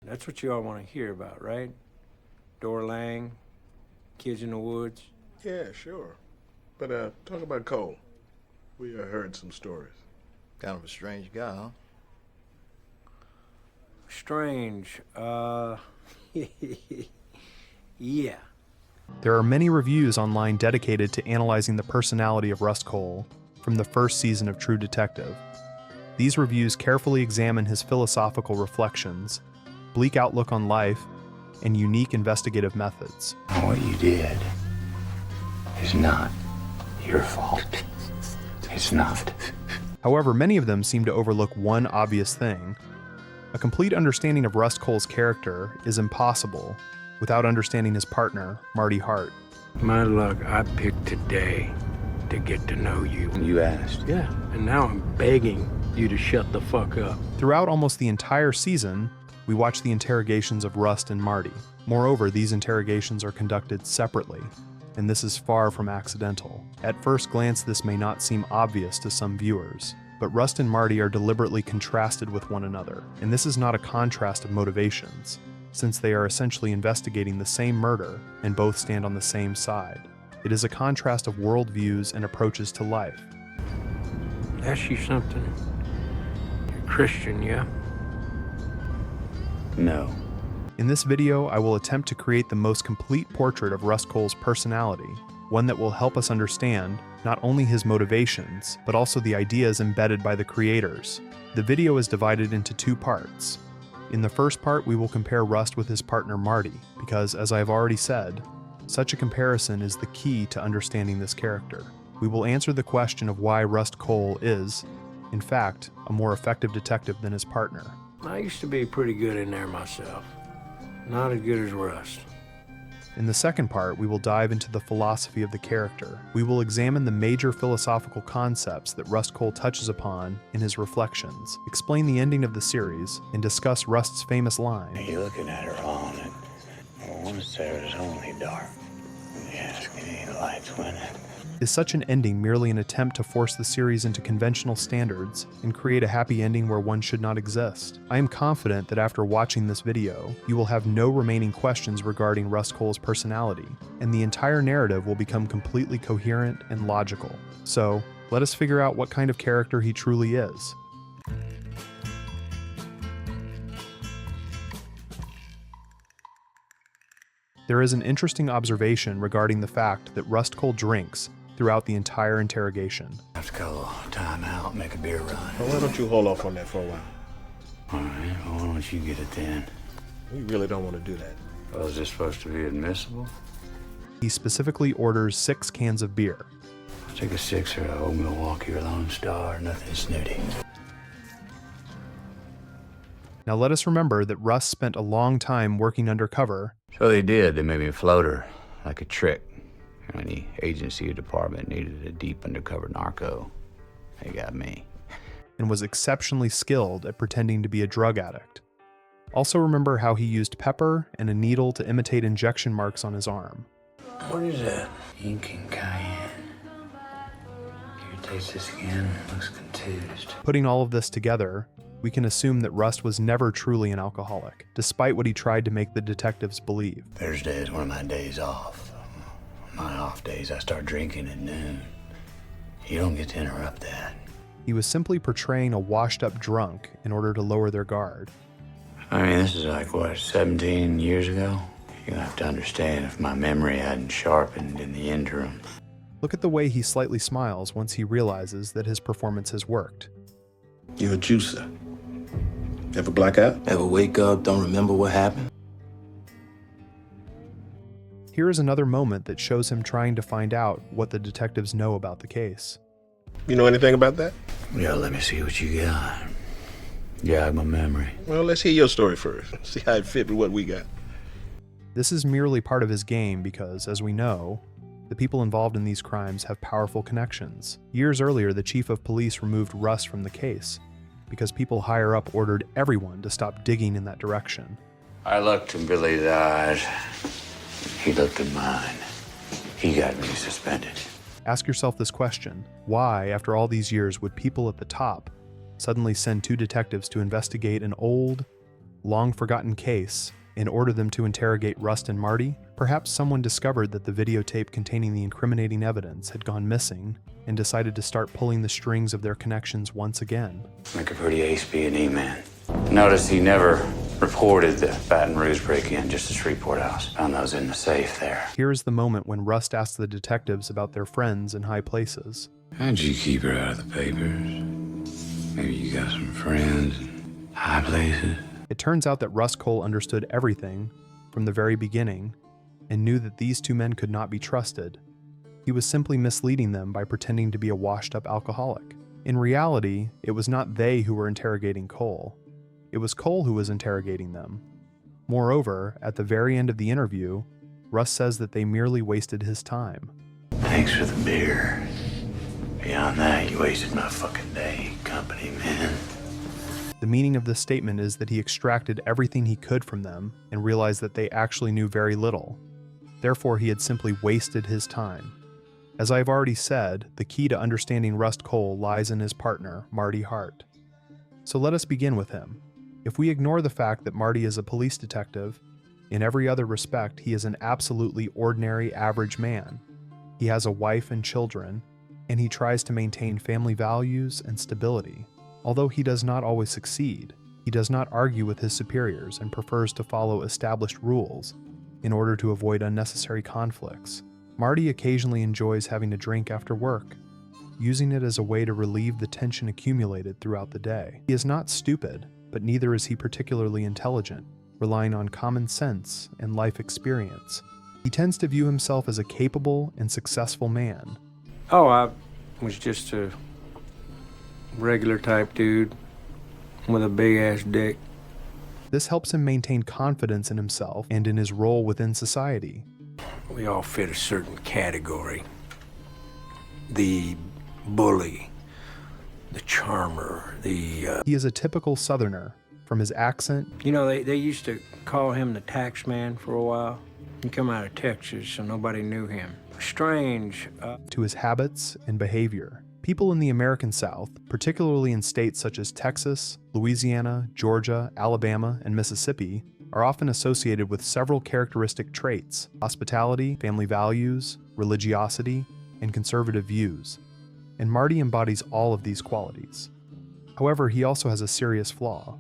That's what you all want to hear about, right? Dora Lang, kids in the woods. Yeah, sure. But talk about Cohle. We heard some stories. Kind of a strange guy, huh? Strange. Yeah. There are many reviews online dedicated to analyzing the personality of Rust Cohle from the first season of True Detective. These reviews carefully examine his philosophical reflections, bleak outlook on life, and unique investigative methods. What you did is not your fault. It's not. However, many of them seem to overlook one obvious thing. A complete understanding of Rust Cohle's character is impossible without understanding his partner, Marty Hart. My luck, I picked today to get to know you. You asked. Yeah, and now I'm begging you to shut the fuck up. Throughout almost the entire season, we watch the interrogations of Rust and Marty. Moreover, these interrogations are conducted separately, and this is far from accidental. At first glance, this may not seem obvious to some viewers, but Rust and Marty are deliberately contrasted with one another, and this is not a contrast of motivations, since they are essentially investigating the same murder and both stand on the same side. It is a contrast of worldviews and approaches to life. Ask you something. You're Christian, yeah? No. In this video, I will attempt to create the most complete portrait of Rust Cohle's personality, one that will help us understand not only his motivations, but also the ideas embedded by the creators. The video is divided into two parts. In the first part, we will compare Rust with his partner Marty, because, as I have already said, such a comparison is the key to understanding this character. We will answer the question of why Rust Cohle is, in fact, a more effective detective than his partner. I used to be pretty good in there myself. Not as good as Rust. In the second part, we will dive into the philosophy of the character. We will examine the major philosophical concepts that Rust Cohle touches upon in his reflections, explain the ending of the series, and discuss Rust's famous line. You're looking at her on it. Once there is only dark. Yes, any lights winning. Is such an ending merely an attempt to force the series into conventional standards and create a happy ending where one should not exist? I am confident that after watching this video, you will have no remaining questions regarding Rust Cohle's personality, and the entire narrative will become completely coherent and logical. So, let us figure out what kind of character he truly is. There is an interesting observation regarding the fact that Rust Cohle drinks throughout the entire interrogation. Let's go. Time out. Make a beer run. Well, why don't you hold off on that for a while? All right. Well, why don't you get it then? We really don't want to do that. Well, is this supposed to be admissible? He specifically orders 6 cans of beer. I'll take a sixer of old Milwaukee or Lone Star. Nothing snooty. Now let us remember that Rust spent a long time working undercover. So they did. They made me a floater, like a trick. Any agency or department needed a deep undercover narco. They got me. And was exceptionally skilled at pretending to be a drug addict. Also remember how he used pepper and a needle to imitate injection marks on his arm. What is that? Ink and cayenne. Here, taste this again. Looks contused. Putting all of this together, we can assume that Rust was never truly an alcoholic, despite what he tried to make the detectives believe. Thursday is one of my days off. My off days, I start drinking at noon. You don't get to interrupt that. He was simply portraying a washed-up drunk in order to lower their guard. I mean, this is like, what, 17 years ago? You have to understand if my memory hadn't sharpened in the interim. Look at the way he slightly smiles once he realizes that his performance has worked. You're a juicer. Ever black out? Ever wake up, don't remember what happened? Here is another moment that shows him trying to find out what the detectives know about the case. You know anything about that? Yeah, let me see what you got. Jog my memory. Well, let's hear your story first. See how it fit with what we got. This is merely part of his game because, as we know, the people involved in these crimes have powerful connections. Years earlier, the chief of police removed Rust from the case because people higher up ordered everyone to stop digging in that direction. I looked in Billy's eyes. He looked at mine. He got me suspended. Ask yourself this question: why, after all these years, would people at the top suddenly send 2 detectives to investigate an old, long-forgotten case, and order them to interrogate Rust and Marty, perhaps someone discovered that the videotape containing the incriminating evidence had gone missing and decided to start pulling the strings of their connections once again. Make a pretty ace B&E man. Notice he never reported the Baton Rouge break-in, just the Shreveport house. Found those in the safe there. Here is the moment when Rust asks the detectives about their friends in high places. How'd you keep her out of the papers? Maybe you got some friends in high places? It turns out that Rust Cohle understood everything from the very beginning and knew that these two men could not be trusted. He was simply misleading them by pretending to be a washed-up alcoholic. In reality, it was not they who were interrogating Cohle. It was Cohle who was interrogating them. Moreover, at the very end of the interview, Rust says that they merely wasted his time. Thanks for the beer. Beyond that, you wasted my fucking day, company man. The meaning of this statement is that he extracted everything he could from them and realized that they actually knew very little. Therefore, he had simply wasted his time. As I have already said, the key to understanding Rust Cohle lies in his partner, Marty Hart. So let us begin with him. If we ignore the fact that Marty is a police detective, in every other respect he is an absolutely ordinary average man. He has a wife and children, and he tries to maintain family values and stability. Although he does not always succeed, he does not argue with his superiors and prefers to follow established rules in order to avoid unnecessary conflicts. Marty occasionally enjoys having a drink after work, using it as a way to relieve the tension accumulated throughout the day. He is not stupid, but neither is he particularly intelligent, relying on common sense and life experience. He tends to view himself as a capable and successful man. Oh, I was just a regular type dude with a big-ass dick. This helps him maintain confidence in himself and in his role within society. We all fit a certain category. The bully, the charmer, He is a typical Southerner. From his accent, You know, they used to call him the tax man for a while. He come out of Texas, so nobody knew him. Strange. to his habits and behavior. People in the American South, particularly in states such as Texas, Louisiana, Georgia, Alabama, and Mississippi, are often associated with several characteristic traits: hospitality, family values, religiosity, and conservative views. And Marty embodies all of these qualities. However, he also has a serious flaw.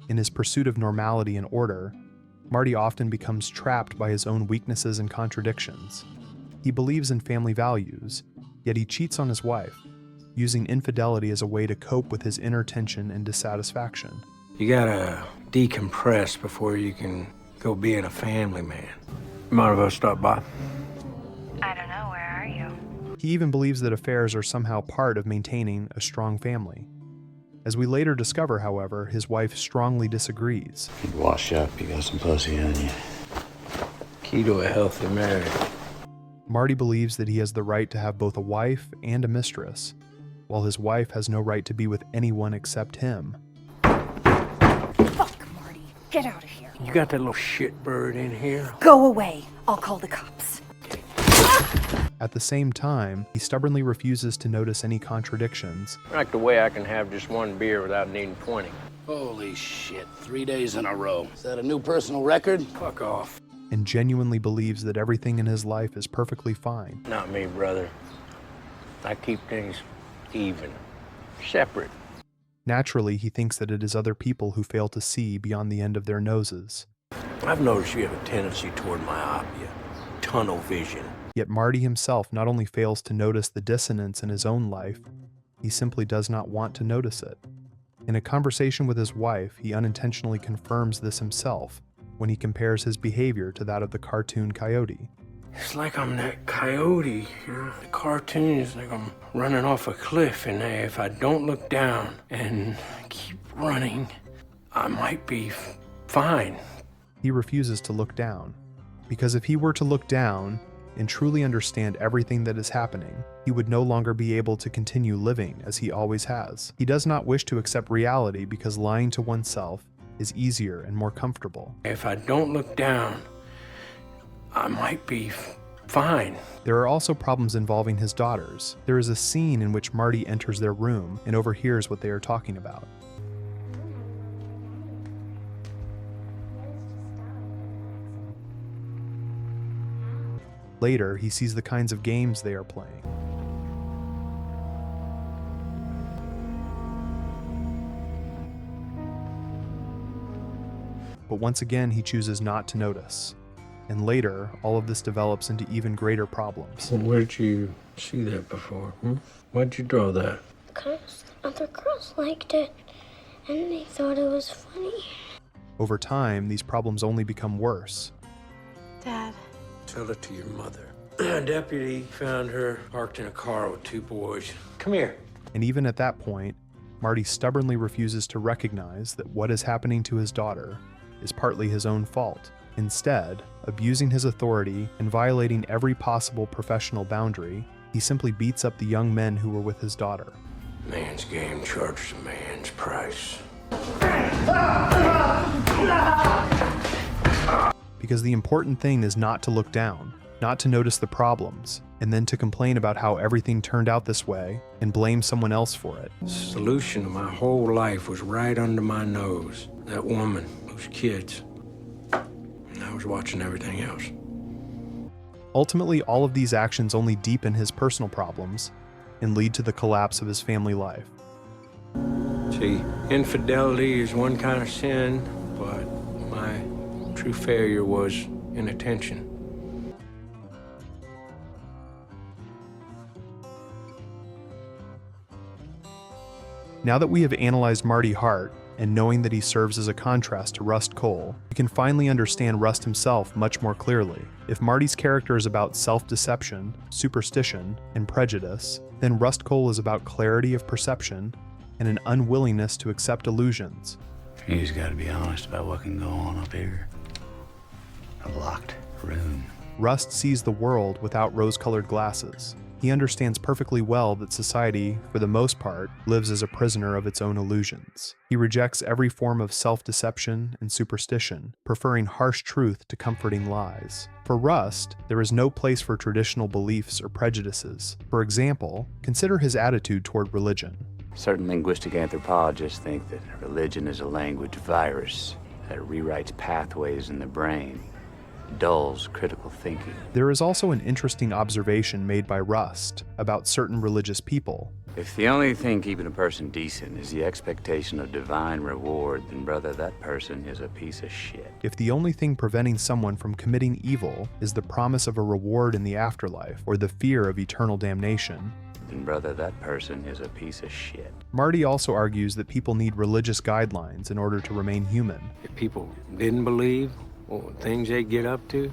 In his pursuit of normality and order, Marty often becomes trapped by his own weaknesses and contradictions. He believes in family values, yet he cheats on his wife, using infidelity as a way to cope with his inner tension and dissatisfaction. You gotta decompress before you can go being a family man. Might as well stop by. I don't know, where are you? He even believes that affairs are somehow part of maintaining a strong family. As we later discover, however, his wife strongly disagrees. You wash up, you got some pussy on you. Key to a healthy marriage. Marty believes that he has the right to have both a wife and a mistress, while his wife has no right to be with anyone except him. Fuck, Marty. Get out of here. You got that little shitbird in here? Go away. I'll call the cops. At the same time, he stubbornly refuses to notice any contradictions, I like the way I can have just one beer without needing 20. Holy shit, 3 days in a row. Is that a new personal record? Fuck off. and genuinely believes that everything in his life is perfectly fine. Not me, brother. I keep things even, separate. Naturally, he thinks that it is other people who fail to see beyond the end of their noses. I've noticed you have a tendency toward myopia, tunnel vision. Yet Marty himself not only fails to notice the dissonance in his own life, he simply does not want to notice it. In a conversation with his wife, he unintentionally confirms this himself when he compares his behavior to that of the cartoon coyote. It's like I'm that coyote, you know? The cartoon is like I'm running off a cliff, and if I don't look down and keep running, I might be fine. He refuses to look down, because if he were to look down and truly understand everything that is happening, he would no longer be able to continue living as he always has. He does not wish to accept reality because lying to oneself is easier and more comfortable. If I don't look down, I might be fine. There are also problems involving his daughters. There is a scene in which Marty enters their room and overhears what they are talking about. Later, he sees the kinds of games they are playing. But once again, he chooses not to notice. And later, all of this develops into even greater problems. Where'd you see that before? Why'd you draw that? Because other girls liked it, and they thought it was funny. Over time, these problems only become worse. Dad. Tell it to your mother. A deputy found her parked in a car with two boys. Come here. And even at that point, Marty stubbornly refuses to recognize that what is happening to his daughter is partly his own fault. Instead, abusing his authority and violating every possible professional boundary, he simply beats up the young men who were with his daughter. Man's game charges a man's price. Because the important thing is not to look down, not to notice the problems, and then to complain about how everything turned out this way and blame someone else for it. The solution to my whole life was right under my nose. That woman, those kids. And I was watching everything else. Ultimately, all of these actions only deepen his personal problems and lead to the collapse of his family life. See, infidelity is one kind of sin, but my true failure was inattention. Now that we have analyzed Marty Hart, and knowing that he serves as a contrast to Rust Cohle, we can finally understand Rust himself much more clearly. If Marty's character is about self-deception, superstition, and prejudice, then Rust Cohle is about clarity of perception and an unwillingness to accept illusions. You just gotta be honest about what can go on up here. A locked room. Rust sees the world without rose-colored glasses. He understands perfectly well that society, for the most part, lives as a prisoner of its own illusions. He rejects every form of self-deception and superstition, preferring harsh truth to comforting lies. For Rust, there is no place for traditional beliefs or prejudices. For example, consider his attitude toward religion. Certain linguistic anthropologists think that religion is a language virus that rewrites pathways in the brain, dulls critical thinking. There is also an interesting observation made by Rust about certain religious people. If the only thing keeping a person decent is the expectation of divine reward, then brother, that person is a piece of shit. If the only thing preventing someone from committing evil is the promise of a reward in the afterlife or the fear of eternal damnation, then brother, that person is a piece of shit. Marty also argues that people need religious guidelines in order to remain human. If people didn't believe what things they get up to,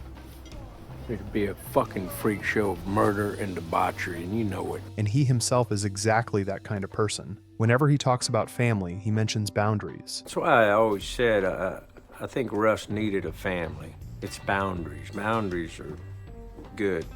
it'd be a fucking freak show of murder and debauchery, and you know it. And he himself is exactly that kind of person. Whenever he talks about family, he mentions boundaries. That's why I always said I think Russ needed a family. It's boundaries. Boundaries are good.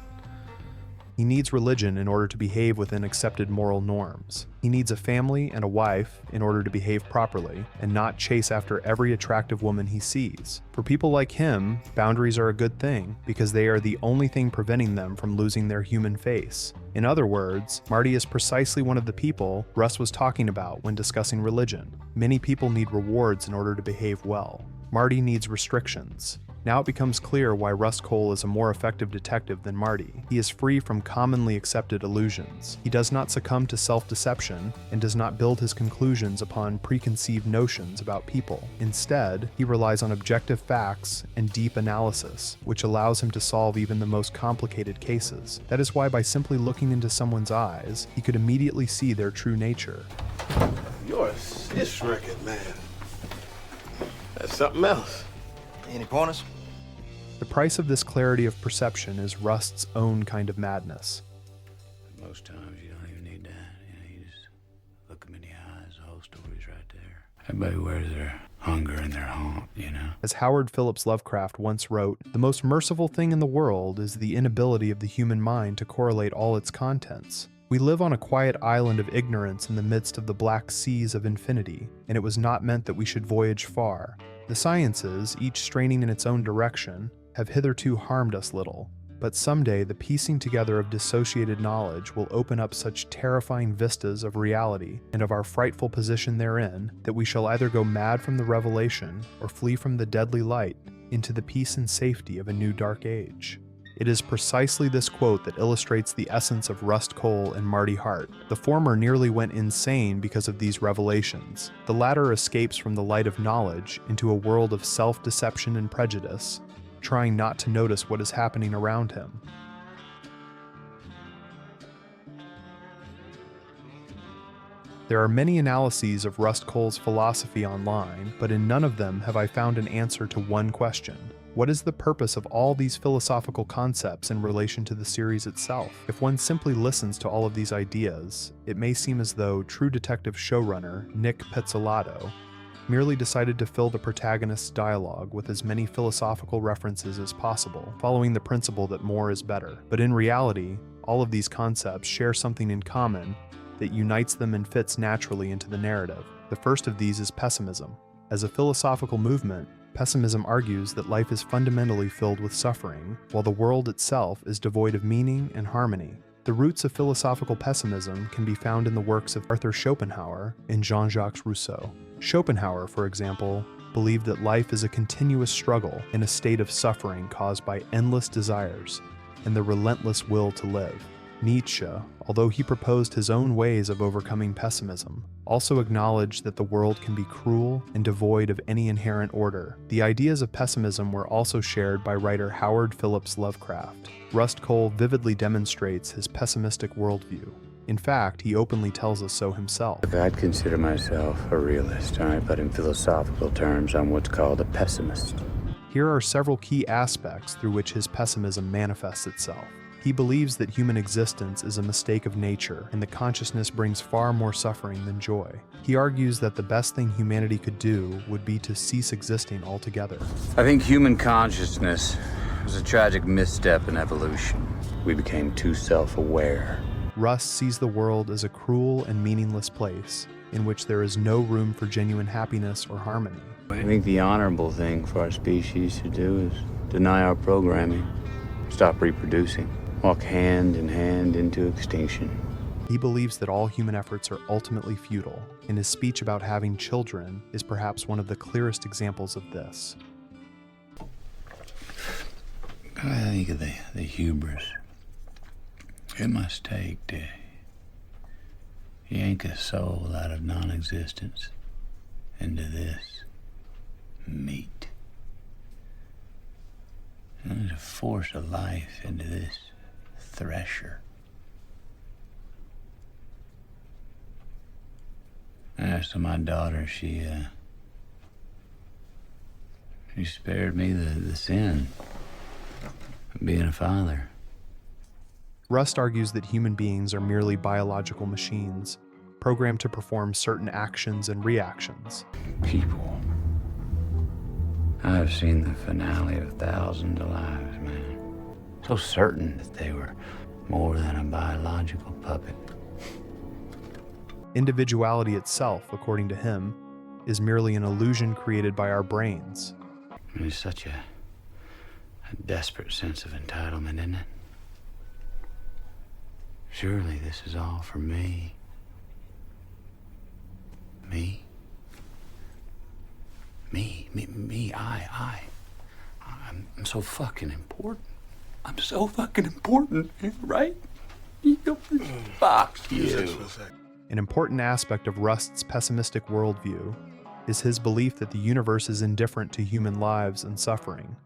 He needs religion in order to behave within accepted moral norms. He needs a family and a wife in order to behave properly and not chase after every attractive woman he sees. For people like him, boundaries are a good thing because they are the only thing preventing them from losing their human face. In other words, Marty is precisely one of the people Russ was talking about when discussing religion. Many people need rewards in order to behave well. Marty needs restrictions. Now it becomes clear why Rust Cohle is a more effective detective than Marty. He is free from commonly accepted illusions. He does not succumb to self-deception and does not build his conclusions upon preconceived notions about people. Instead, he relies on objective facts and deep analysis, which allows him to solve even the most complicated cases. That is why by simply looking into someone's eyes, he could immediately see their true nature. You're a sis record, man. That's something else. Any pointers? The price of this clarity of perception is Rust's own kind of madness. Most times you don't even need that. You just look them in the eyes, the whole story's right there. Everybody wears their hunger and their haunt, you know? As Howard Phillips Lovecraft once wrote, "The most merciful thing in the world is the inability of the human mind to correlate all its contents. We live on a quiet island of ignorance in the midst of the black seas of infinity, and it was not meant that we should voyage far. The sciences, each straining in its own direction, have hitherto harmed us little, but someday the piecing together of dissociated knowledge will open up such terrifying vistas of reality and of our frightful position therein that we shall either go mad from the revelation or flee from the deadly light into the peace and safety of a new dark age. It is precisely this quote that illustrates the essence of Rust Cohle and Marty Hart. The former nearly went insane because of these revelations. The latter escapes from the light of knowledge into a world of self-deception and prejudice, trying not to notice what is happening around him. There are many analyses of Rust Cohle's philosophy online, but in none of them have I found an answer to one question. What is the purpose of all these philosophical concepts in relation to the series itself? If one simply listens to all of these ideas, it may seem as though True Detective showrunner Nick Pizzolatto merely decided to fill the protagonist's dialogue with as many philosophical references as possible, following the principle that more is better. But in reality, all of these concepts share something in common that unites them and fits naturally into the narrative. The first of these is pessimism. As a philosophical movement, pessimism argues that life is fundamentally filled with suffering, while the world itself is devoid of meaning and harmony. The roots of philosophical pessimism can be found in the works of Arthur Schopenhauer and Jean-Jacques Rousseau. Schopenhauer, for example, believed that life is a continuous struggle in a state of suffering caused by endless desires and the relentless will to live. Nietzsche, although he proposed his own ways of overcoming pessimism, also acknowledged that the world can be cruel and devoid of any inherent order. The ideas of pessimism were also shared by writer Howard Phillips Lovecraft. Rust Cohle vividly demonstrates his pessimistic worldview. In fact, he openly tells us so himself. I'd consider myself a realist, all right, but in philosophical terms, I'm what's called a pessimist. Here are several key aspects through which his pessimism manifests itself. He believes that human existence is a mistake of nature and that consciousness brings far more suffering than joy. He argues that the best thing humanity could do would be to cease existing altogether. I think human consciousness was a tragic misstep in evolution. We became too self-aware. Rust sees the world as a cruel and meaningless place in which there is no room for genuine happiness or harmony. I think the honorable thing for our species to do is deny our programming, stop reproducing, walk hand in hand into extinction. He believes that all human efforts are ultimately futile, and his speech about having children is perhaps one of the clearest examples of this. I think of the hubris it must take to yank a soul out of non-existence into this meat, and to force a life into this thresher. As to my daughter, she spared me the sin of being a father. Rust argues that human beings are merely biological machines, programmed to perform certain actions and reactions. People. I've seen the finale of thousands of lives, man. So certain that they were more than a biological puppet. Individuality itself, according to him, is merely an illusion created by our brains. There's such a desperate sense of entitlement, isn't it? Surely this is all for me. Me? Me, I'm so fucking important. I'm so fucking important, right? Fuck you. An important aspect of Rust's pessimistic worldview is his belief that the universe is indifferent to human lives and suffering.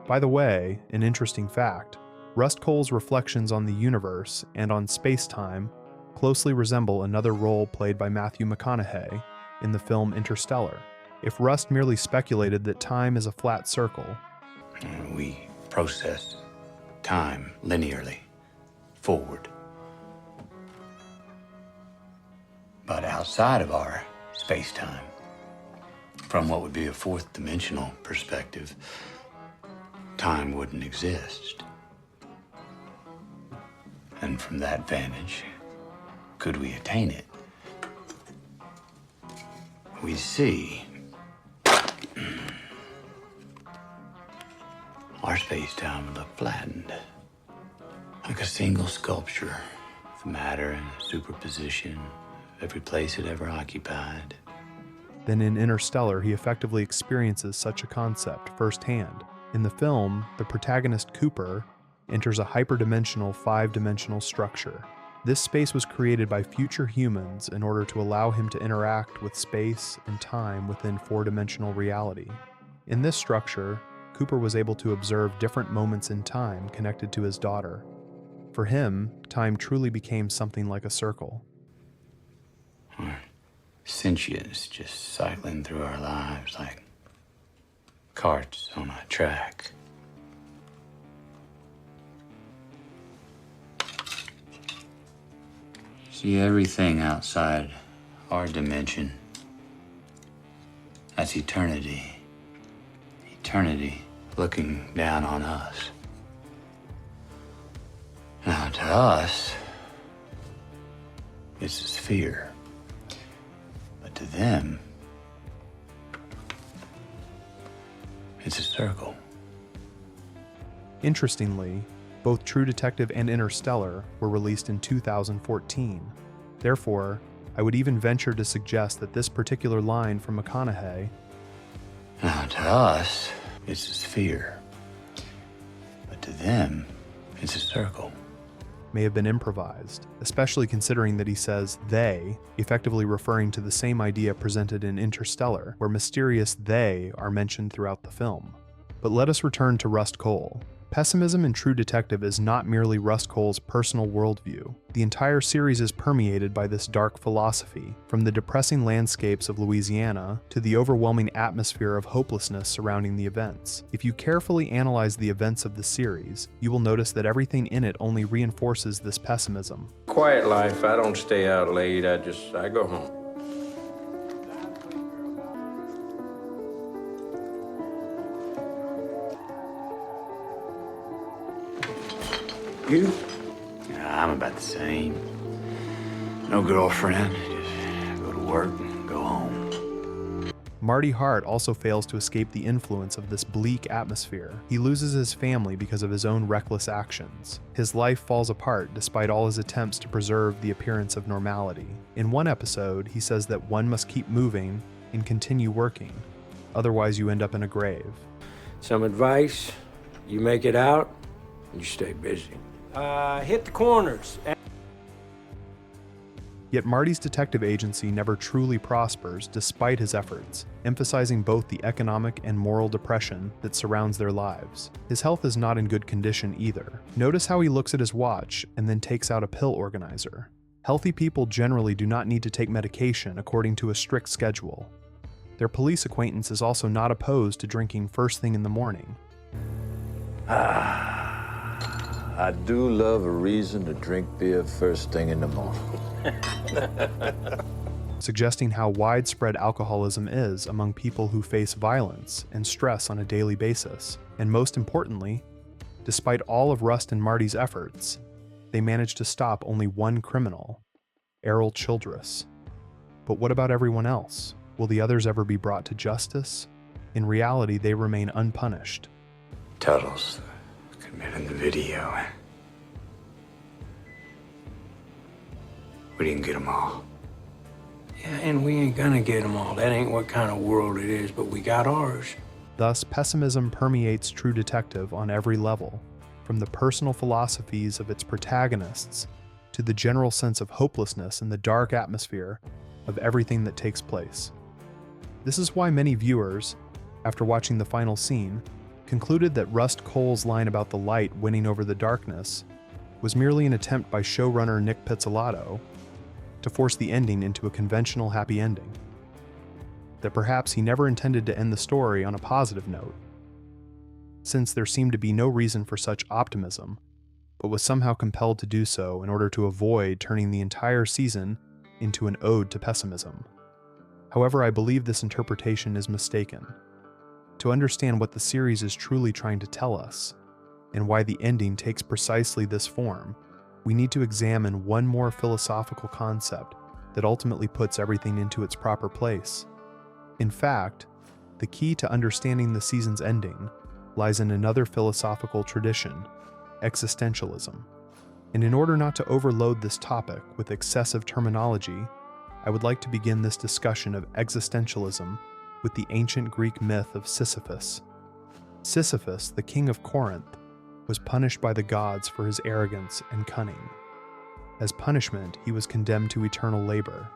By the way, an interesting fact, Rust Cohle's reflections on the universe and on space-time closely resemble another role played by Matthew McConaughey in the film Interstellar. If Rust merely speculated that time is a flat circle, we process time linearly, forward. But outside of our space-time, from what would be a fourth-dimensional perspective, time wouldn't exist. And from that vantage, could we attain it? We see our space-time would look flattened, like a single sculpture with matter and superposition of every place it ever occupied. then in Interstellar he effectively experiences such a concept firsthand. In the film, the protagonist Cooper enters a hyperdimensional 5-dimensional structure. This space was created by future humans in order to allow him to interact with space and time within 4-dimensional reality. In this structure, Cooper was able to observe different moments in time connected to his daughter. For him, time truly became something like a circle. Sentience just cycling through our lives like carts on a track. See, everything outside our dimension, that's eternity. Eternity looking down on us. Now, to us, it's a sphere. But to them, it's a circle. Interestingly, both True Detective and Interstellar were released in 2014. Therefore, I would even venture to suggest that this particular line from McConaughey, Now, to us, it's a sphere. But to them, it's a circle. may have been improvised, especially considering that he says they, effectively referring to the same idea presented in Interstellar, where mysterious they are mentioned throughout the film. But let us return to Rust Cohle. Pessimism in True Detective is not merely Rust Cohle's personal worldview. The entire series is permeated by this dark philosophy, from the depressing landscapes of Louisiana to the overwhelming atmosphere of hopelessness surrounding the events. If you carefully analyze the events of the series, you will notice that everything in it only reinforces this pessimism. Quiet life, I don't stay out late, I go home. You? Yeah, I'm about the same. No girlfriend, just go to work and go home. Marty Hart also fails to escape the influence of this bleak atmosphere. He loses his family because of his own reckless actions. His life falls apart despite all his attempts to preserve the appearance of normality. In one episode, he says that one must keep moving and continue working, otherwise you end up in a grave. Some advice, you make it out, and you stay busy. Hit the corners. Yet Marty's detective agency never truly prospers despite his efforts, emphasizing both the economic and moral depression that surrounds their lives. His health is not in good condition either. Notice how he looks at his watch and then takes out a pill organizer. Healthy people generally do not need to take medication according to a strict schedule. Their police acquaintance is also not opposed to drinking first thing in the morning. I do love a reason to drink beer first thing in the morning. Suggesting how widespread alcoholism is among people who face violence and stress on a daily basis. And most importantly, despite all of Rust and Marty's efforts, they managed to stop only one criminal, Errol Childress. But what about everyone else? Will the others ever be brought to justice? In reality, they remain unpunished. Tuttle's committing the video. We didn't get them all. Yeah, and we ain't gonna get them all. That ain't what kind of world it is, but we got ours. Thus, pessimism permeates True Detective on every level, from the personal philosophies of its protagonists to the general sense of hopelessness in the dark atmosphere of everything that takes place. This is why many viewers, after watching the final scene, concluded that Rust Cohle's line about the light winning over the darkness was merely an attempt by showrunner Nick Pizzolatto to force the ending into a conventional happy ending. That perhaps he never intended to end the story on a positive note, since there seemed to be no reason for such optimism, but was somehow compelled to do so in order to avoid turning the entire season into an ode to pessimism. However, I believe this interpretation is mistaken. To understand what the series is truly trying to tell us, and why the ending takes precisely this form, we need to examine one more philosophical concept that ultimately puts everything into its proper place. In fact, the key to understanding the season's ending lies in another philosophical tradition, existentialism. And in order not to overload this topic with excessive terminology, I would like to begin this discussion of existentialism with the ancient Greek myth of Sisyphus. Sisyphus, the king of Corinth, was punished by the gods for his arrogance and cunning. As punishment, he was condemned to eternal labor.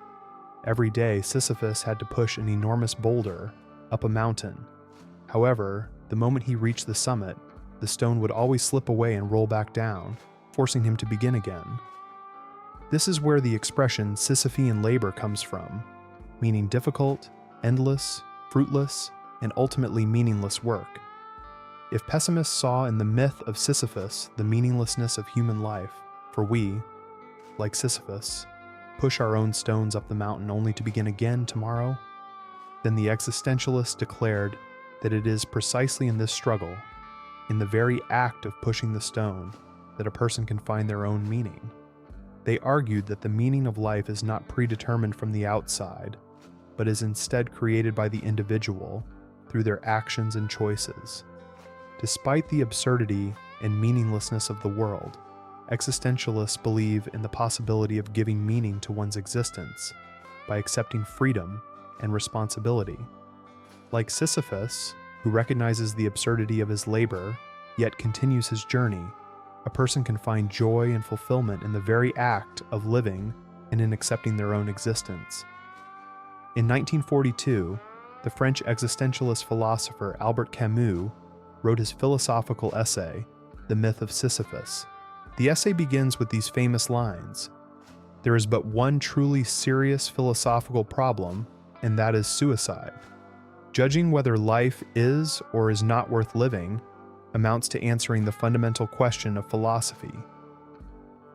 Every day, Sisyphus had to push an enormous boulder up a mountain. However, the moment he reached the summit, the stone would always slip away and roll back down, forcing him to begin again. This is where the expression Sisyphean labor comes from, meaning difficult, endless, fruitless, and ultimately meaningless work. If pessimists saw in the myth of Sisyphus the meaninglessness of human life, for we, like Sisyphus, push our own stones up the mountain only to begin again tomorrow, then the existentialists declared that it is precisely in this struggle, in the very act of pushing the stone, that a person can find their own meaning. They argued that the meaning of life is not predetermined from the outside, but is instead created by the individual through their actions and choices. Despite the absurdity and meaninglessness of the world, existentialists believe in the possibility of giving meaning to one's existence by accepting freedom and responsibility. Like Sisyphus, who recognizes the absurdity of his labor, yet continues his journey, a person can find joy and fulfillment in the very act of living and in accepting their own existence. In 1942, the French existentialist philosopher Albert Camus wrote his philosophical essay, The Myth of Sisyphus. The essay begins with these famous lines: "There is but one truly serious philosophical problem, and that is suicide. Judging whether life is or is not worth living amounts to answering the fundamental question of philosophy."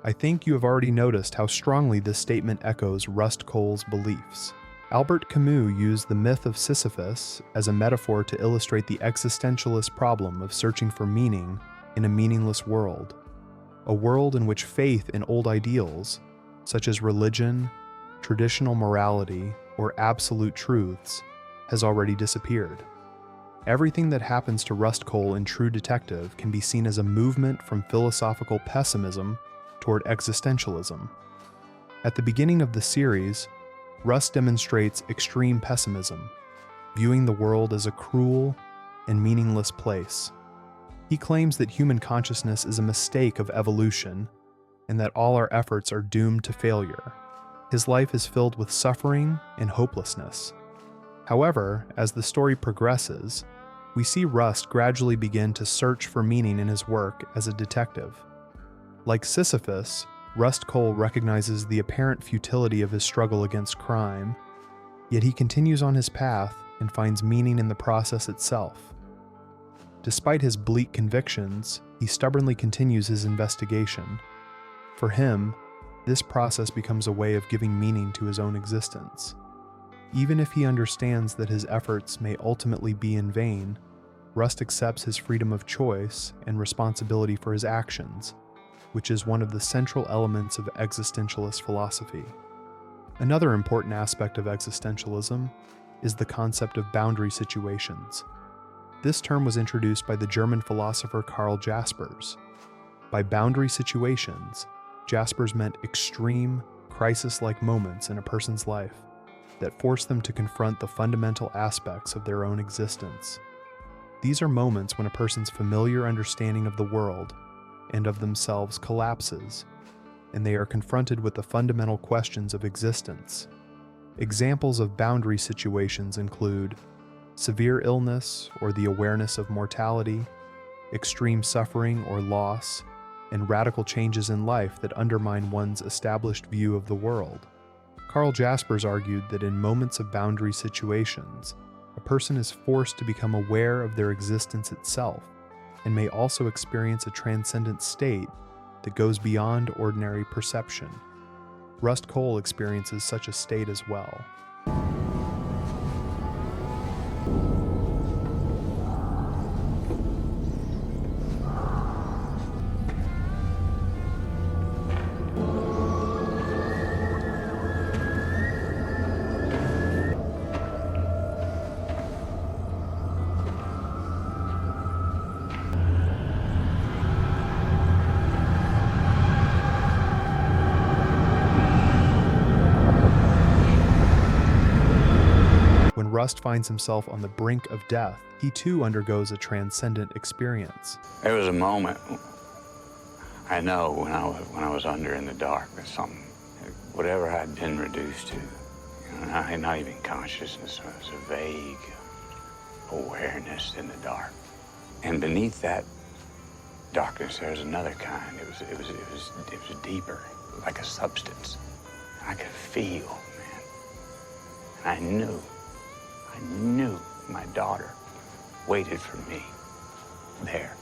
I think you have already noticed how strongly this statement echoes Rust Cohle's beliefs. Albert Camus used the myth of Sisyphus as a metaphor to illustrate the existentialist problem of searching for meaning in a meaningless world, a world in which faith in old ideals, such as religion, traditional morality, or absolute truths, has already disappeared. Everything that happens to Rust Cohle in True Detective can be seen as a movement from philosophical pessimism toward existentialism. At the beginning of the series, Rust demonstrates extreme pessimism, viewing the world as a cruel and meaningless place. He claims that human consciousness is a mistake of evolution and that all our efforts are doomed to failure. His life is filled with suffering and hopelessness. However, as the story progresses, we see Rust gradually begin to search for meaning in his work as a detective. Like Sisyphus, Rust Cohle recognizes the apparent futility of his struggle against crime, yet he continues on his path and finds meaning in the process itself. Despite his bleak convictions, he stubbornly continues his investigation. For him, this process becomes a way of giving meaning to his own existence. Even if he understands that his efforts may ultimately be in vain, Rust accepts his freedom of choice and responsibility for his actions, which is one of the central elements of existentialist philosophy. Another important aspect of existentialism is the concept of boundary situations. This term was introduced by the German philosopher Karl Jaspers. By boundary situations, Jaspers meant extreme, crisis-like moments in a person's life that force them to confront the fundamental aspects of their own existence. These are moments when a person's familiar understanding of the world and of themselves collapses, and they are confronted with the fundamental questions of existence. Examples of boundary situations include severe illness or the awareness of mortality, extreme suffering or loss, and radical changes in life that undermine one's established view of the world. Karl Jaspers argued that in moments of boundary situations, a person is forced to become aware of their existence itself, and may also experience a transcendent state that goes beyond ordinary perception. Rust Cohle experiences such a state as well. Rust finds himself on the brink of death, he too undergoes a transcendent experience. There was a moment, I know, when I was under in the dark, that something, whatever I'd been reduced to, not even consciousness, it was a vague awareness in the dark. And beneath that darkness, there was another kind. It was deeper, like a substance. I could feel, man. And I knew my daughter waited for me there.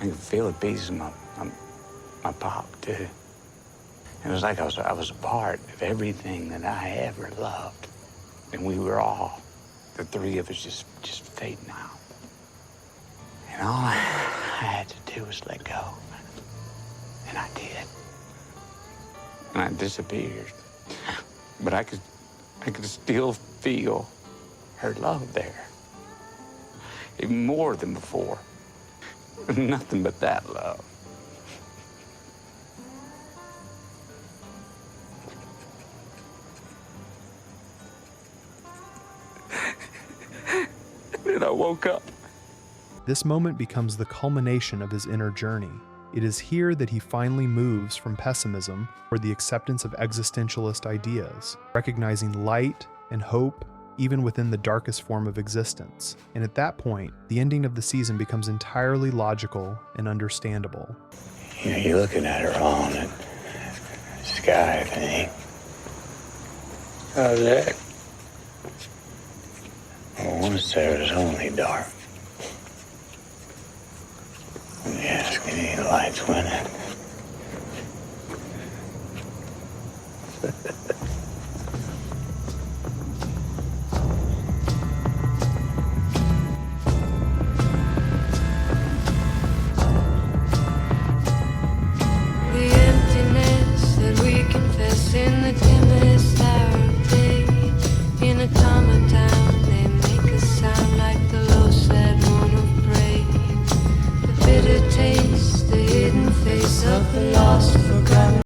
I could feel a piece of my pop, too. It was like I was a part of everything that I ever loved. And we were all, the three of us, just fading out. And all I had to do was let go. And I did. And I disappeared. But I could still feel her love there. Even more than before. Nothing but that love. Then I woke up. This moment becomes the culmination of his inner journey. It is here that he finally moves from pessimism toward the acceptance of existentialist ideas, recognizing light and hope even within the darkest form of existence. And at that point, the ending of the season becomes entirely logical and understandable. You're looking at her on the sky thing. How's that? Well, once there was only dark. Let me ask, any lights went out? The emptiness that we confess in the dimmest hour of day, in a time